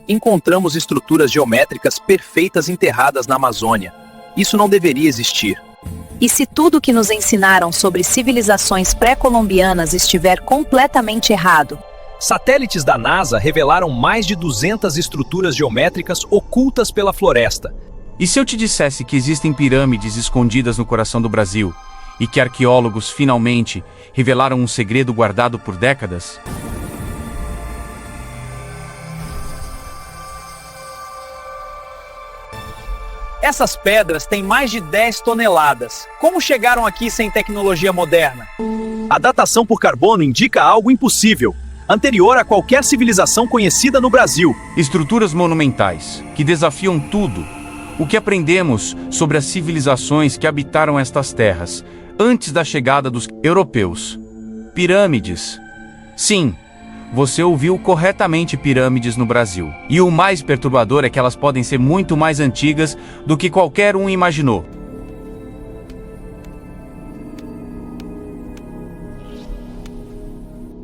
encontramos estruturas geométricas perfeitas enterradas na Amazônia. Isso não deveria existir. E se tudo que nos ensinaram sobre civilizações pré-colombianas estiver completamente errado? Satélites da NASA revelaram mais de 200 estruturas geométricas ocultas pela floresta. E se eu te dissesse que existem pirâmides escondidas no coração do Brasil e que arqueólogos finalmente revelaram um segredo guardado por décadas? Essas pedras têm mais de 10 toneladas. Como chegaram aqui sem tecnologia moderna? A datação por carbono indica algo impossível, anterior a qualquer civilização conhecida no Brasil. Estruturas monumentais que desafiam tudo o que aprendemos sobre as civilizações que habitaram estas terras antes da chegada dos europeus. Pirâmides. Sim, você ouviu corretamente, pirâmides no Brasil. E o mais perturbador é que elas podem ser muito mais antigas do que qualquer um imaginou.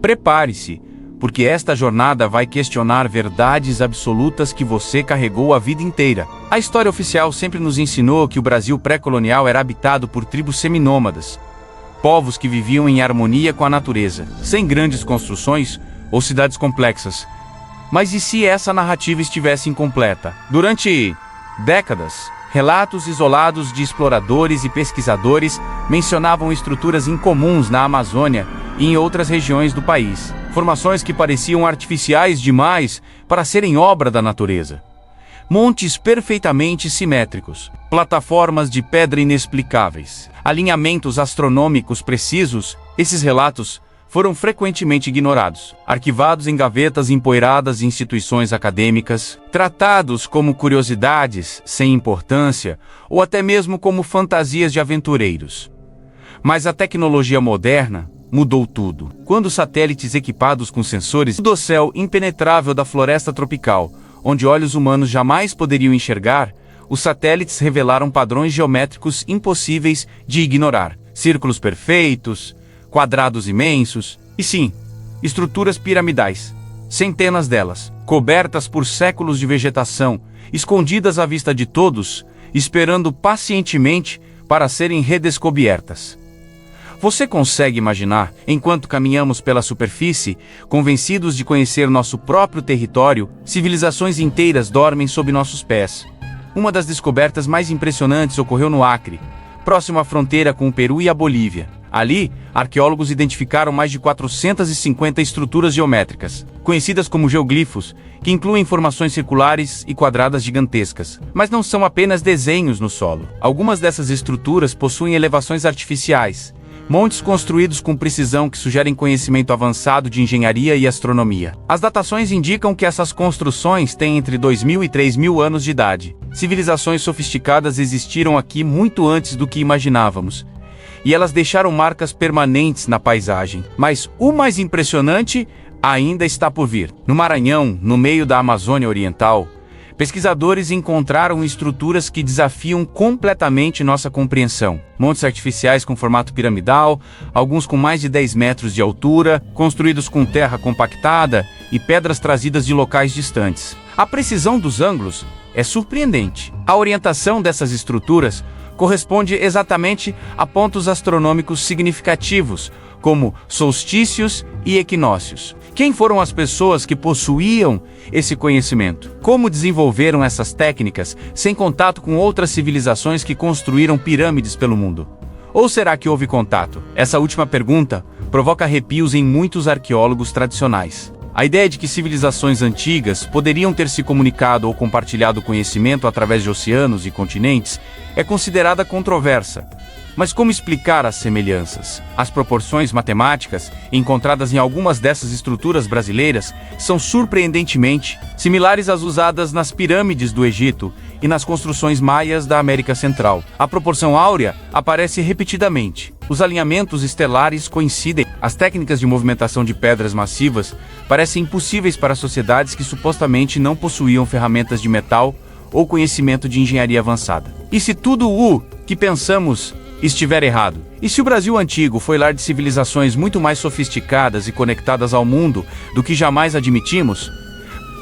Prepare-se, porque esta jornada vai questionar verdades absolutas que você carregou a vida inteira. A história oficial sempre nos ensinou que o Brasil pré-colonial era habitado por tribos seminômadas, povos que viviam em harmonia com a natureza, sem grandes construções ou cidades complexas. Mas e se essa narrativa estivesse incompleta? Durante décadas, relatos isolados de exploradores e pesquisadores mencionavam estruturas incomuns na Amazônia e em outras regiões do país. Formações que pareciam artificiais demais para serem obra da natureza. Montes perfeitamente simétricos, plataformas de pedra inexplicáveis, alinhamentos astronômicos precisos. Esses relatos foram frequentemente ignorados, arquivados em gavetas empoeiradas de instituições acadêmicas, tratados como curiosidades sem importância ou até mesmo como fantasias de aventureiros. Mas a tecnologia moderna mudou tudo. Quando satélites equipados com sensores do céu impenetrável da floresta tropical, onde olhos humanos jamais poderiam enxergar, os satélites revelaram padrões geométricos impossíveis de ignorar. Círculos perfeitos, quadrados imensos e sim, estruturas piramidais. Centenas delas, cobertas por séculos de vegetação, escondidas à vista de todos, esperando pacientemente para serem redescobertas. Você consegue imaginar, enquanto caminhamos pela superfície, convencidos de conhecer nosso próprio território, civilizações inteiras dormem sob nossos pés? Uma das descobertas mais impressionantes ocorreu no Acre, próximo à fronteira com o Peru e a Bolívia. Ali, arqueólogos identificaram mais de 450 estruturas geométricas, conhecidas como geoglifos, que incluem formações circulares e quadradas gigantescas. Mas não são apenas desenhos no solo. Algumas dessas estruturas possuem elevações artificiais, montes construídos com precisão que sugerem conhecimento avançado de engenharia e astronomia. As datações indicam que essas construções têm entre 2.000 e 3.000 anos de idade. Civilizações sofisticadas existiram aqui muito antes do que imaginávamos, e elas deixaram marcas permanentes na paisagem. Mas o mais impressionante ainda está por vir. No Maranhão, no meio da Amazônia Oriental, pesquisadores encontraram estruturas que desafiam completamente nossa compreensão. Montes artificiais com formato piramidal, alguns com mais de 10 metros de altura, construídos com terra compactada e pedras trazidas de locais distantes. A precisão dos ângulos é surpreendente. A orientação dessas estruturas corresponde exatamente a pontos astronômicos significativos, como solstícios e equinócios. Quem foram as pessoas que possuíam esse conhecimento? Como desenvolveram essas técnicas sem contato com outras civilizações que construíram pirâmides pelo mundo? Ou será que houve contato? Essa última pergunta provoca arrepios em muitos arqueólogos tradicionais. A ideia de que civilizações antigas poderiam ter se comunicado ou compartilhado conhecimento através de oceanos e continentes é considerada controversa. Mas como explicar as semelhanças? As proporções matemáticas encontradas em algumas dessas estruturas brasileiras são surpreendentemente similares às usadas nas pirâmides do Egito e nas construções maias da América Central. A proporção áurea aparece repetidamente. Os alinhamentos estelares coincidem. As técnicas de movimentação de pedras massivas parecem impossíveis para sociedades que supostamente não possuíam ferramentas de metal ou conhecimento de engenharia avançada. E se tudo o que pensamos estiver errado? E se o Brasil antigo foi lar de civilizações muito mais sofisticadas e conectadas ao mundo do que jamais admitimos?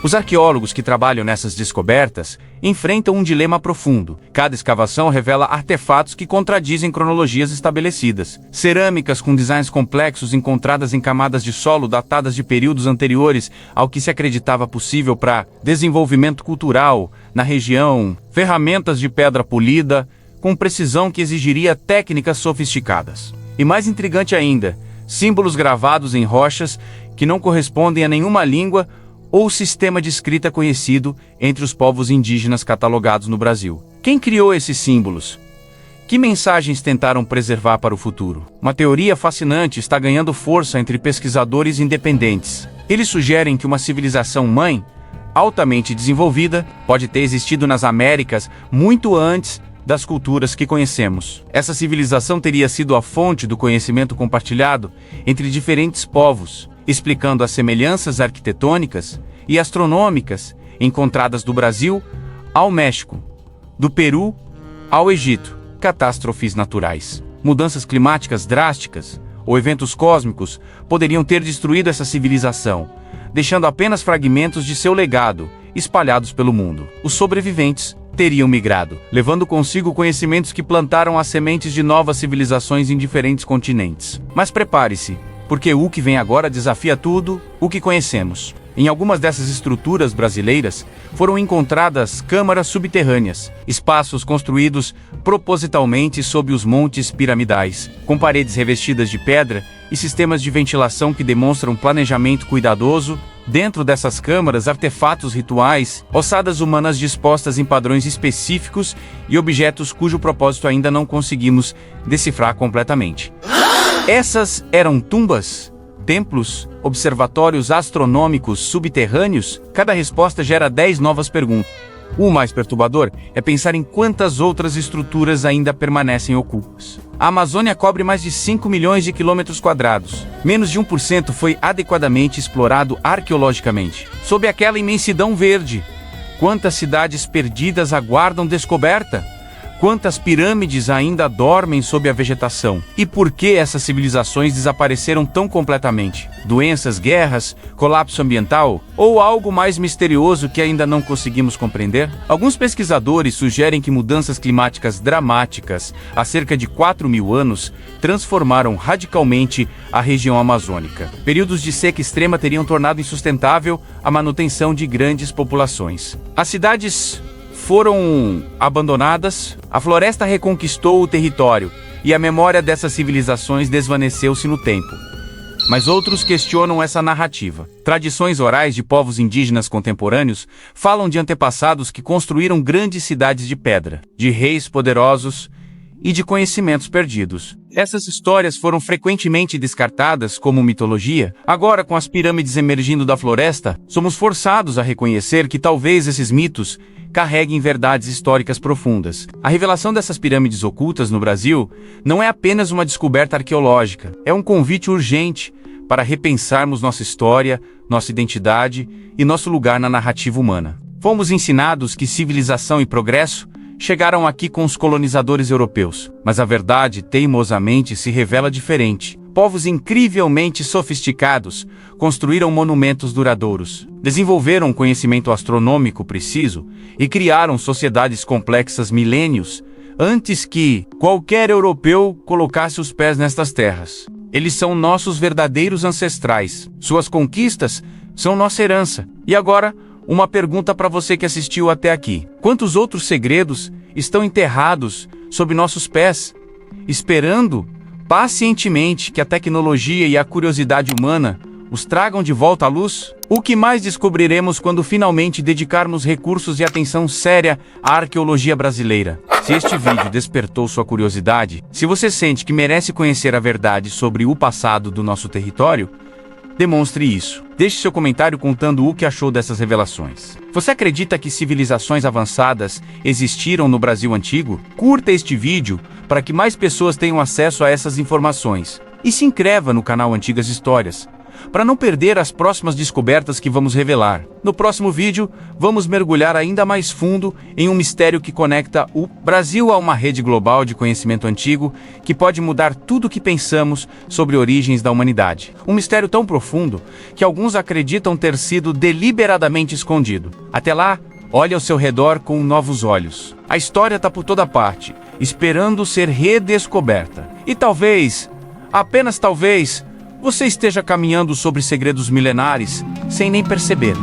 Os arqueólogos que trabalham nessas descobertas enfrentam um dilema profundo. Cada escavação revela artefatos que contradizem cronologias estabelecidas. Cerâmicas com designs complexos encontradas em camadas de solo datadas de períodos anteriores ao que se acreditava possível para desenvolvimento cultural na região. Ferramentas de pedra polida com precisão que exigiria técnicas sofisticadas. E mais intrigante ainda, símbolos gravados em rochas que não correspondem a nenhuma língua ou sistema de escrita conhecido entre os povos indígenas catalogados no Brasil. Quem criou esses símbolos? Que mensagens tentaram preservar para o futuro? Uma teoria fascinante está ganhando força entre pesquisadores independentes. Eles sugerem que uma civilização mãe, altamente desenvolvida, pode ter existido nas Américas muito antes das culturas que conhecemos. Essa civilização teria sido a fonte do conhecimento compartilhado entre diferentes povos, explicando as semelhanças arquitetônicas e astronômicas encontradas do Brasil ao México, do Peru ao Egito. Catástrofes naturais, mudanças climáticas drásticas ou eventos cósmicos poderiam ter destruído essa civilização, deixando apenas fragmentos de seu legado espalhados pelo mundo. Os sobreviventes teriam migrado, levando consigo conhecimentos que plantaram as sementes de novas civilizações em diferentes continentes. Mas prepare-se, porque o que vem agora desafia tudo o que conhecemos. Em algumas dessas estruturas brasileiras foram encontradas câmaras subterrâneas, espaços construídos propositalmente sob os montes piramidais, com paredes revestidas de pedra e sistemas de ventilação que demonstram planejamento cuidadoso. Dentro dessas câmaras, artefatos rituais, ossadas humanas dispostas em padrões específicos e objetos cujo propósito ainda não conseguimos decifrar completamente. Essas eram tumbas, templos, observatórios astronômicos subterrâneos? Cada resposta gera 10 novas perguntas. O mais perturbador é pensar em quantas outras estruturas ainda permanecem ocultas. A Amazônia cobre mais de 5 milhões de quilômetros quadrados. Menos de 1% foi adequadamente explorado arqueologicamente. Sob aquela imensidão verde, quantas cidades perdidas aguardam descoberta? Quantas pirâmides ainda dormem sob a vegetação? E por que essas civilizações desapareceram tão completamente? Doenças, guerras, colapso ambiental? Ou algo mais misterioso que ainda não conseguimos compreender? Alguns pesquisadores sugerem que mudanças climáticas dramáticas há cerca de 4.000 anos transformaram radicalmente a região amazônica. Períodos de seca extrema teriam tornado insustentável a manutenção de grandes populações. As cidades foram abandonadas, a floresta reconquistou o território e a memória dessas civilizações desvaneceu-se no tempo. Mas outros questionam essa narrativa. Tradições orais de povos indígenas contemporâneos falam de antepassados que construíram grandes cidades de pedra, de reis poderosos e de conhecimentos perdidos. Essas histórias foram frequentemente descartadas como mitologia. Agora, com as pirâmides emergindo da floresta, somos forçados a reconhecer que talvez esses mitos carreguem verdades históricas profundas. A revelação dessas pirâmides ocultas no Brasil não é apenas uma descoberta arqueológica, é um convite urgente para repensarmos nossa história, nossa identidade e nosso lugar na narrativa humana. Fomos ensinados que civilização e progresso chegaram aqui com os colonizadores europeus, mas a verdade teimosamente se revela diferente. Povos incrivelmente sofisticados construíram monumentos duradouros, desenvolveram um conhecimento astronômico preciso e criaram sociedades complexas milênios antes que qualquer europeu colocasse os pés nestas terras. Eles são nossos verdadeiros ancestrais. Suas conquistas são nossa herança. E agora, uma pergunta para você que assistiu até aqui. Quantos outros segredos estão enterrados sob nossos pés, esperando pacientemente que a tecnologia e a curiosidade humana os tragam de volta à luz? O que mais descobriremos quando finalmente dedicarmos recursos e atenção séria à arqueologia brasileira? Se este vídeo despertou sua curiosidade, se você sente que merece conhecer a verdade sobre o passado do nosso território, demonstre isso. Deixe seu comentário contando o que achou dessas revelações. Você acredita que civilizações avançadas existiram no Brasil antigo? Curta este vídeo para que mais pessoas tenham acesso a essas informações. E se inscreva no canal Antigas Histórias para não perder as próximas descobertas que vamos revelar. No próximo vídeo, vamos mergulhar ainda mais fundo em um mistério que conecta o Brasil a uma rede global de conhecimento antigo que pode mudar tudo o que pensamos sobre origens da humanidade. Um mistério tão profundo que alguns acreditam ter sido deliberadamente escondido. Até lá, olhe ao seu redor com novos olhos. A história está por toda parte, esperando ser redescoberta. E talvez, apenas talvez, você esteja caminhando sobre segredos milenares sem nem perceber.